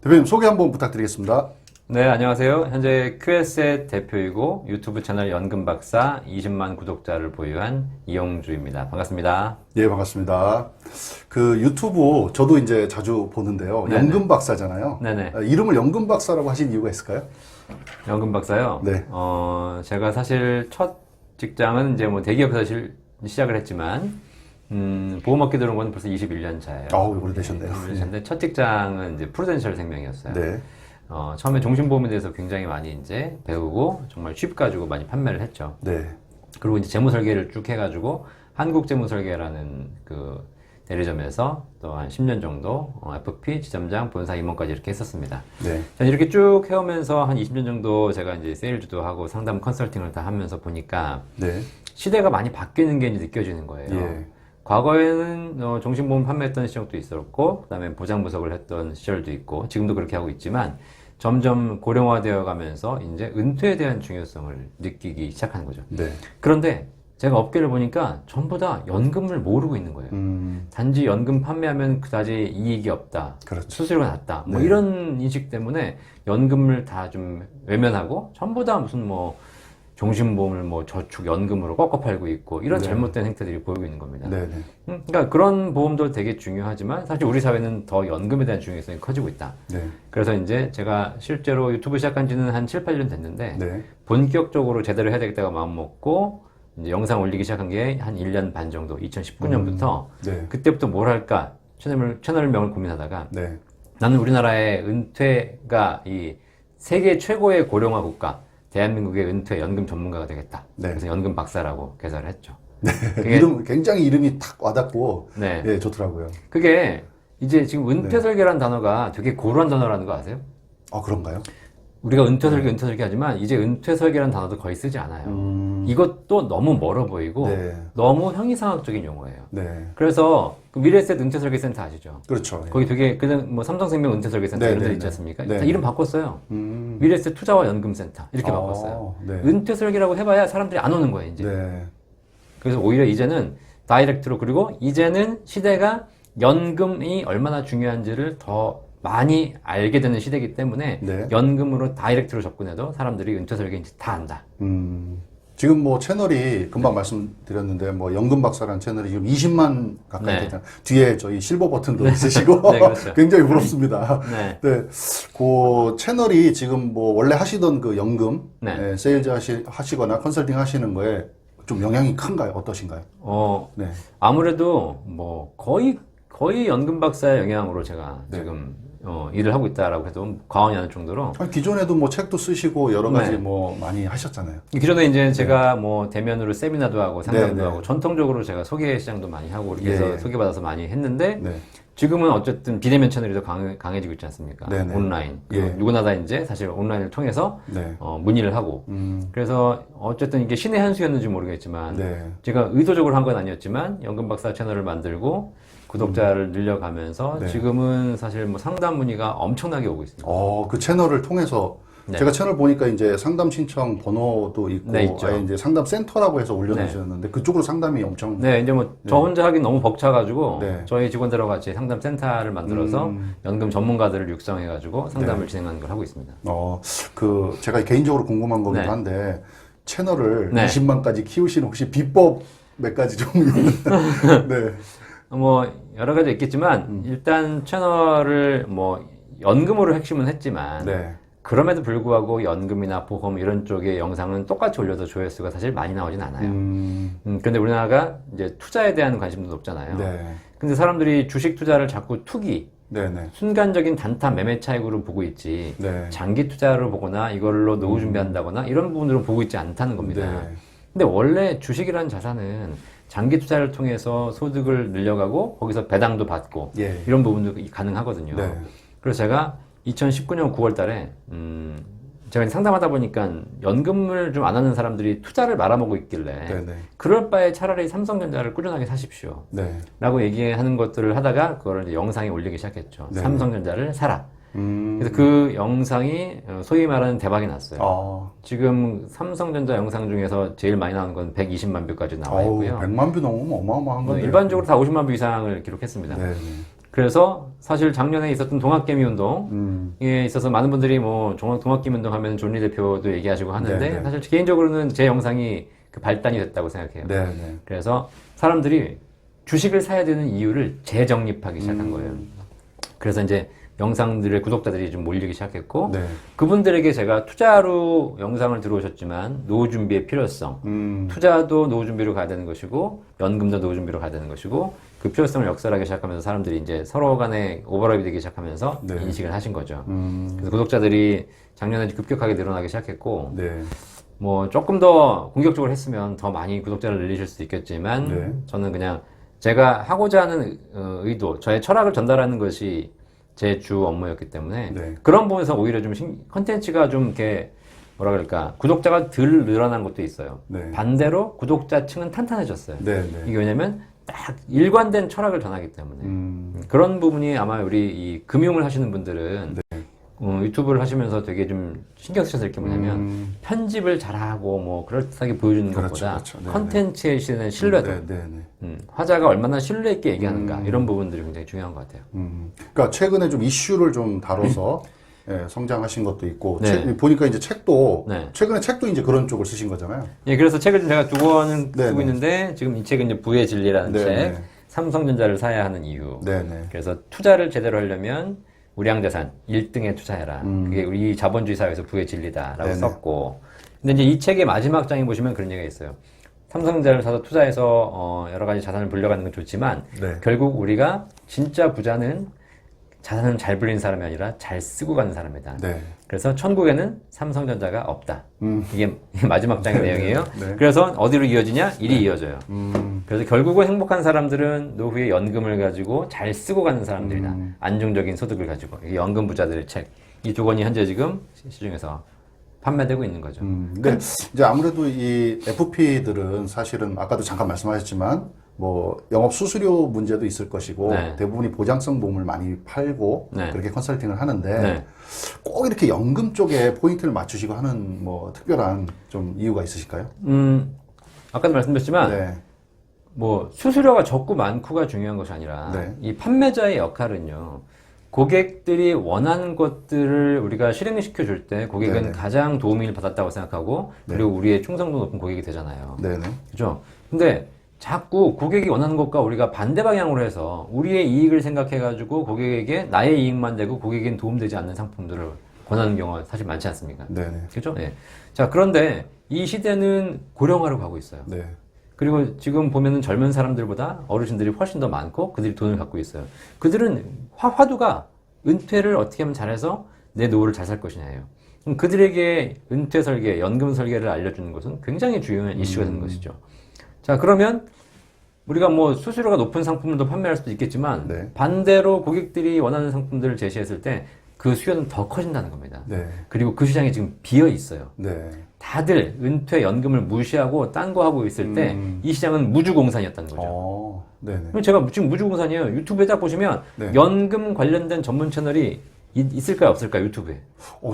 대표님 소개 한번 부탁드리겠습니다. 네, 안녕하세요. 현재 QS의 대표이고 유튜브 채널 연금박사 20만 구독자를 보유한 이용주입니다. 반갑습니다. 예, 반갑습니다. 그 유튜브 저도 이제 자주 보는데요. 네네. 연금박사잖아요. 네네. 이름을 연금박사라고 하신 이유가 있을까요? 연금박사요? 네. 제가 사실 첫 직장은 이제 뭐 대기업에서 시작을 했지만, 보험업계 들어온 건 벌써 21년 차예요. 오래되셨네요. 21년 차인데 첫 직장은 이제 프루덴셜 생명이었어요. 네. 처음에 종신보험에 대해서 굉장히 많이 이제 배우고 정말 칩 가지고 많이 판매를 했죠. 네. 그리고 이제 재무설계를 쭉 해가지고 한국재무설계라는 그 대리점에서 또 한 10년 정도 FP, 지점장, 본사 임원까지 이렇게 했었습니다. 네. 전 이렇게 쭉 해오면서 한 20년 정도 제가 이제 세일즈도 하고 상담 컨설팅을 다 하면서 보니까 네. 시대가 많이 바뀌는 게 이제 느껴지는 거예요. 예. 과거에는 종신보험 판매했던 시절도 있었고, 그 다음에 보장부석을 했던 시절도 있고, 지금도 그렇게 하고 있지만, 점점 고령화되어 가면서 이제 은퇴에 대한 중요성을 느끼기 시작하는 거죠. 네. 그런데 제가 업계를 보니까 전부 다 연금을 모르고 있는 거예요. 단지 연금 판매하면 그다지 이익이 없다. 그렇죠. 수수료가 낮다. 뭐 네. 이런 인식 때문에 연금을 다 좀 외면하고 전부 다 무슨 뭐 종신보험을 뭐 저축 연금으로 꺾어 팔고 있고 이런 네. 잘못된 행태들이 보이고 있는 겁니다. 네. 네. 그러니까 그런 보험도 되게 중요하지만 사실 우리 사회는 더 연금에 대한 중요성이 커지고 있다. 네. 그래서 이제 제가 실제로 유튜브 시작한 지는 한 7, 8년 됐는데 네. 본격적으로 제대로 해야 되겠다고 마음먹고 이제 영상 올리기 시작한 게 한 1년 반 정도 2019년부터 네. 그때부터 뭘 할까 채널명을 고민하다가 네. 나는 우리나라의 은퇴가 이 세계 최고의 고령화 국가 대한민국의 은퇴 연금 전문가가 되겠다. 네. 그래서 연금 박사라고 개설을 했죠. 이름 굉장히 이름이 탁 와닿고 네. 예, 좋더라고요. 그게 이제 지금 은퇴 네. 설계라는 단어가 되게 고루한 단어라는 거 아세요? 그런가요? 우리가 은퇴 설계 하지만 이제 은퇴 설계라는 단어도 거의 쓰지 않아요. 이것도 너무 멀어 보이고 네. 너무 형이상학적인 용어예요. 네. 그래서 그 미래에셋 은퇴 설계 센터 아시죠? 그렇죠. 예. 거기 되게 그냥 뭐 삼성생명 은퇴 설계 센터 네, 이런 데 네, 있지 네. 않습니까? 네. 다 이름 바꿨어요. 음. 미래에셋 투자와 연금센터 이렇게 바꿨어요. 네. 은퇴 설계라고 해봐야 사람들이 안 오는 거예요 이제. 네. 그래서 오히려 이제는 다이렉트로 그리고 이제는 시대가 연금이 얼마나 중요한지를 더 많이 알게 되는 시대이기 때문에 네. 연금으로 다이렉트로 접근해도 사람들이 은퇴 설계인지 다 안다. 지금 뭐 채널이 금방 말씀드렸는데 뭐 연금박사라는 채널이 지금 20만 가까이 네. 되잖아요. 뒤에 저희 실버 버튼도 있으시고 네, 그렇죠. 굉장히 부럽습니다. 네. 네, 그 채널이 지금 뭐 원래 하시던 그 연금 네. 세일즈 하시거나 컨설팅 하시는 거에 좀 영향이 큰가요? 어떠신가요? 네. 아무래도 뭐 거의 연금 박사의 영향으로 제가 네. 지금 일을 하고 있다라고 해도 과언이 아닐 정도로 아니, 기존에도 뭐 책도 쓰시고 여러 가지 네. 뭐 많이 하셨잖아요. 기존에 이제 제가 뭐 대면으로 세미나도 하고 상담도 네, 네. 하고 전통적으로 제가 소개 시장도 많이 하고 이렇게 해서 예. 소개받아서 많이 했는데 네. 지금은 어쨌든 비대면 채널이 더 강해지고 있지 않습니까? 네, 네. 온라인. 그리고 예. 누구나 다 이제 사실 온라인을 통해서 네. 문의를 하고 그래서 어쨌든 이게 신의 한 수였는지 모르겠지만 네. 제가 의도적으로 한 건 아니었지만 연금 박사 채널을 만들고 구독자를 늘려가면서 네. 지금은 사실 뭐 상담 문의가 엄청나게 오고 있습니다. 그 채널을 통해서 네. 제가 채널 보니까 이제 상담 신청 번호도 있고 네, 있죠. 아예 이제 상담 센터라고 해서 올려놓으셨는데 그쪽으로 상담이 엄청 네, 이제 뭐 저 혼자 하긴 너무 벅차가지고 네. 저희 직원들하고 같이 상담 센터를 만들어서 연금 전문가들을 육성해가지고 상담을 진행하는 걸 하고 있습니다. 그 제가 개인적으로 궁금한 거기도 네. 한데 채널을 네. 20만까지 키우시는 혹시 비법 몇 가지 좀 네. 뭐 여러 가지 있겠지만 일단 채널을 뭐 연금으로 핵심은 했지만 네. 그럼에도 불구하고 연금이나 보험 이런 쪽의 영상은 똑같이 올려도 조회수가 사실 많이 나오진 않아요. 그런데 우리나라가 이제 투자에 대한 관심도 높잖아요. 네. 근데 사람들이 주식 투자를 자꾸 투기, 네네. 순간적인 단타 매매 차익으로 보고 있지 네. 장기 투자로 보거나 이걸로 노후 준비한다거나 이런 부분으로 보고 있지 않다는 겁니다. 네. 근데 원래 주식이라는 자산은 장기 투자를 통해서 소득을 늘려가고 거기서 배당도 받고 예. 이런 부분도 가능하거든요. 네. 그래서 제가 2019년 9월 달에 제가 상담하다 보니까 연금을 좀 안 하는 사람들이 투자를 말아먹고 있길래 네네. 그럴 바에 차라리 삼성전자를 꾸준하게 사십시오 네. 라고 얘기하는 것들을 하다가 그걸 이제 영상에 올리기 시작했죠. 네. 삼성전자를 사라. 그래서 그 영상이 소위 말하는 대박이 났어요. 지금 삼성전자 영상 중에서 제일 많이 나오는 건 120만 뷰까지 나와 있고요. 100만 뷰 넘으면 어마어마한 건데. 일반적으로 다 50만 뷰 이상을 기록했습니다. 네. 그래서 사실 작년에 있었던 동학개미 운동에 있어서 많은 분들이 뭐 동학개미 운동 하면 존리 대표도 얘기하시고 하는데 네네. 사실 개인적으로는 제 영상이 그 발단이 됐다고 생각해요. 네네. 그래서 사람들이 주식을 사야 되는 이유를 재정립하기 시작한 거예요. 그래서 이제 영상들의 구독자들이 좀 몰리기 시작했고 네. 그분들에게 제가 투자로 영상을 들어오셨지만 노후 준비의 필요성, 투자도 노후 준비로 가야 되는 것이고 연금도 노후 준비로 가야 되는 것이고 그 필요성을 역설하기 시작하면서 사람들이 이제 서로 간에 오버랩이 되기 시작하면서 네. 인식을 하신 거죠. 그래서 구독자들이 작년에 급격하게 늘어나기 시작했고 네. 뭐 조금 더 공격적으로 했으면 더 많이 구독자를 늘리실 수도 있겠지만 네. 저는 그냥 제가 하고자 하는 의도, 저의 철학을 전달하는 것이 제 주 업무였기 때문에 네. 그런 부분에서 오히려 좀 컨텐츠가 좀 이렇게 뭐라 그럴까 구독자가 덜 늘어난 것도 있어요. 네. 반대로 구독자층은 탄탄해졌어요. 네. 이게 왜냐면 딱 일관된 철학을 전하기 때문에 그런 부분이 아마 우리 이 금융을 하시는 분들은 유튜브를 하시면서 되게 좀 신경 쓰셔서 이렇게 뭐냐면 편집을 잘하고 뭐 그럴듯하게 보여주는 그렇죠, 것보다 그렇죠. 네네. 컨텐츠에 실는 신뢰도 화자가 얼마나 신뢰 있게 얘기하는가 이런 부분들이 굉장히 중요한 것 같아요. 그러니까 최근에 좀 이슈를 좀 다뤄서 예, 성장하신 것도 있고 네. 보니까 이제 책도 네. 최근에 책도 이제 그런 쪽을 쓰신 거잖아요. 예, 그래서 책을 제가 2권을 네네. 쓰고 있는데 지금 이 책은 이제 부의 진리라는 네네. 책, 삼성전자를 사야 하는 이유. 네네. 그래서 투자를 제대로 하려면 우량자산 1등에 투자해라. 그게 우리 자본주의 사회에서 부의 진리다라고 네네. 썼고. 근데 이제 이 책의 마지막 장에 보시면 그런 얘기가 있어요. 삼성전자를 사서 투자해서 여러 가지 자산을 불려가는 건 좋지만 네. 결국 우리가 진짜 부자는 자산을 잘 불린 사람이 아니라 잘 쓰고 가는 사람이다. 네. 그래서 천국에는 삼성전자가 없다. 이게 마지막 장의 내용이에요. 네. 그래서 어디로 이어지냐? 일이 이어져요. 그래서 결국은 행복한 사람들은 노후에 연금을 가지고 잘 쓰고 가는 사람들이다. 안정적인 소득을 가지고. 이게 연금 부자들의 책. 이 2권이 현재 지금 시중에서 판매되고 있는 거죠. 근데 이제 아무래도 이 FP들은 사실은 아까도 잠깐 말씀하셨지만 뭐 영업 수수료 문제도 있을 것이고 네. 대부분이 보장성 보험을 많이 팔고 네. 그렇게 컨설팅을 하는데 네. 꼭 이렇게 연금 쪽에 포인트를 맞추시고 하는 뭐 특별한 좀 이유가 있으실까요? 아까도 말씀드렸지만 네. 뭐 수수료가 적고 많고가 중요한 것이 아니라 네. 이 판매자의 역할은요. 고객들이 원하는 것들을 우리가 실행시켜 줄 때 고객은 네네. 가장 도움을 받았다고 생각하고 그리고 우리의 충성도 높은 고객이 되잖아요. 네네. 그죠? 근데 자꾸 고객이 원하는 것과 우리가 반대 방향으로 해서 우리의 이익을 생각해가지고 고객에게 나의 이익만 되고 고객에겐 도움되지 않는 상품들을 권하는 경우가 사실 많지 않습니까? 네네. 그죠? 네. 자, 그런데 이 시대는 고령화로 가고 있어요. 네. 그리고 지금 보면은 젊은 사람들보다 어르신들이 훨씬 더 많고 그들이 돈을 갖고 있어요. 그들은 화두가 은퇴를 어떻게 하면 잘해서 내 노후를 잘 살 것이냐예요. 그럼 그들에게 은퇴 설계, 연금 설계를 알려주는 것은 굉장히 중요한 이슈가 되는 것이죠. 자, 그러면 우리가 뭐 수수료가 높은 상품도 판매할 수도 있겠지만 네. 반대로 고객들이 원하는 상품들을 제시했을 때 그 수요는 더 커진다는 겁니다. 네. 그리고 그 시장이 지금 비어 있어요. 네. 다들 은퇴 연금을 무시하고 딴 거 하고 있을 때 이 시장은 무주공산이었다는 거죠. 네네. 그럼 제가 지금 무주공산이에요. 유튜브에 딱 보시면 네. 연금 관련된 전문 채널이 있을까요, 없을까요, 유튜브에?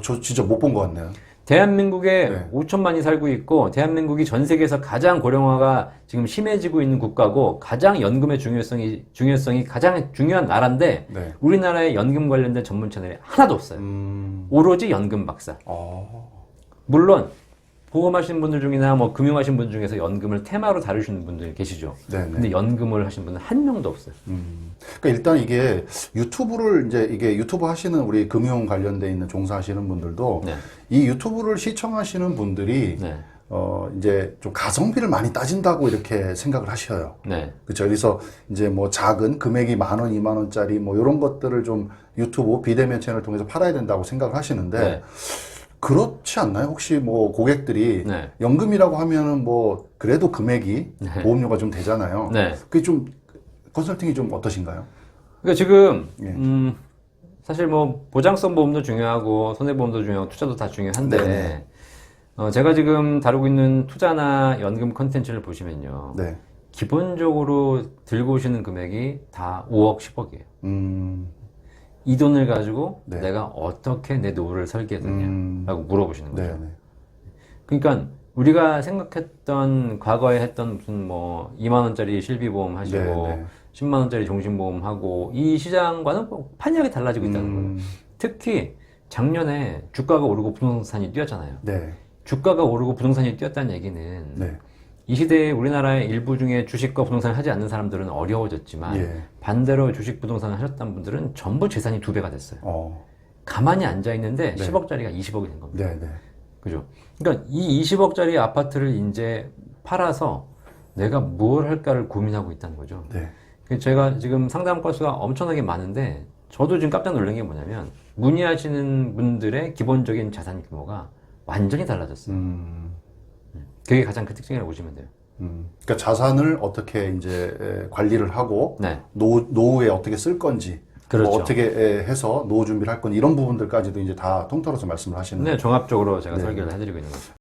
저 진짜 못 본 것 같네요. 대한민국에 네. 5천만이 살고 있고 대한민국이 전 세계에서 가장 고령화가 지금 심해지고 있는 국가고 가장 연금의 중요성이 가장 중요한 나라인데 네. 우리나라에 연금 관련된 전문 채널이 하나도 없어요. 오로지 연금 박사. 물론 보험하시는 분들 중이나 뭐 금융하시는 분들 중에서 연금을 테마로 다루시는 분들 계시죠. 네네. 근데 연금을 하시는 분은 한 명도 없어요. 그러니까 일단 이게 이게 유튜브 하시는 우리 금융 관련돼 있는 종사하시는 분들도 네. 이 유튜브를 시청하시는 분들이 네. 이제 좀 가성비를 많이 따진다고 이렇게 생각을 하셔요. 네. 그렇죠. 그래서 이제 뭐 작은 금액이 10,000원, 20,000원짜리 뭐 이런 것들을 좀 유튜브 비대면 채널을 통해서 팔아야 된다고 생각을 하시는데 네. 그렇지 않나요? 혹시 뭐 고객들이 네. 연금이라고 하면은 뭐 그래도 금액이 네. 보험료가 좀 되잖아요. 네. 그게 좀 컨설팅이 좀 어떠신가요? 그러니까 지금 예. 사실 뭐 보장성 보험도 중요하고 손해보험도 중요하고 투자도 다 중요한데 네네. 제가 지금 다루고 있는 투자나 연금 컨텐츠를 보시면요. 네. 기본적으로 들고 오시는 금액이 다 5억, 10억이에요. 이 돈을 가지고 네. 내가 어떻게 내 노후를 설계했느냐라고 물어보시는 거죠. 네. 그러니까 우리가 생각했던 과거에 했던 무슨 뭐 2만 원짜리 실비보험 하시고 네, 네. 10만 원짜리 종신보험하고 이 시장과는 판이하게 달라지고 있다는 거예요. 특히 작년에 주가가 오르고 부동산이 뛰었잖아요. 네. 주가가 오르고 부동산이 뛰었다는 얘기는 네. 이 시대에 우리나라의 일부 중에 주식과 부동산을 하지 않는 사람들은 어려워졌지만 예. 반대로 주식, 부동산을 하셨던 분들은 전부 재산이 2배가 됐어요. 어. 가만히 앉아 있는데 네. 10억짜리가 20억이 된 겁니다. 네, 네. 그죠? 그러니까 이 20억짜리 아파트를 이제 팔아서 내가 뭘 할까를 고민하고 있다는 거죠. 네. 제가 지금 상담 건수가 엄청나게 많은데 저도 지금 깜짝 놀란 게 뭐냐면 문의하시는 분들의 기본적인 자산 규모가 완전히 달라졌어요. 그게 가장 큰 특징이라고 보시면 돼요. 그러니까 자산을 어떻게 이제 관리를 하고 네. 노후에 어떻게 쓸 건지 그렇죠. 뭐 어떻게 해서 노후 준비를 할 건지 이런 부분들까지도 이제 다 통틀어서 말씀을 하시는 네, 종합적으로 제가 네. 설계를 해드리고 있는 거죠.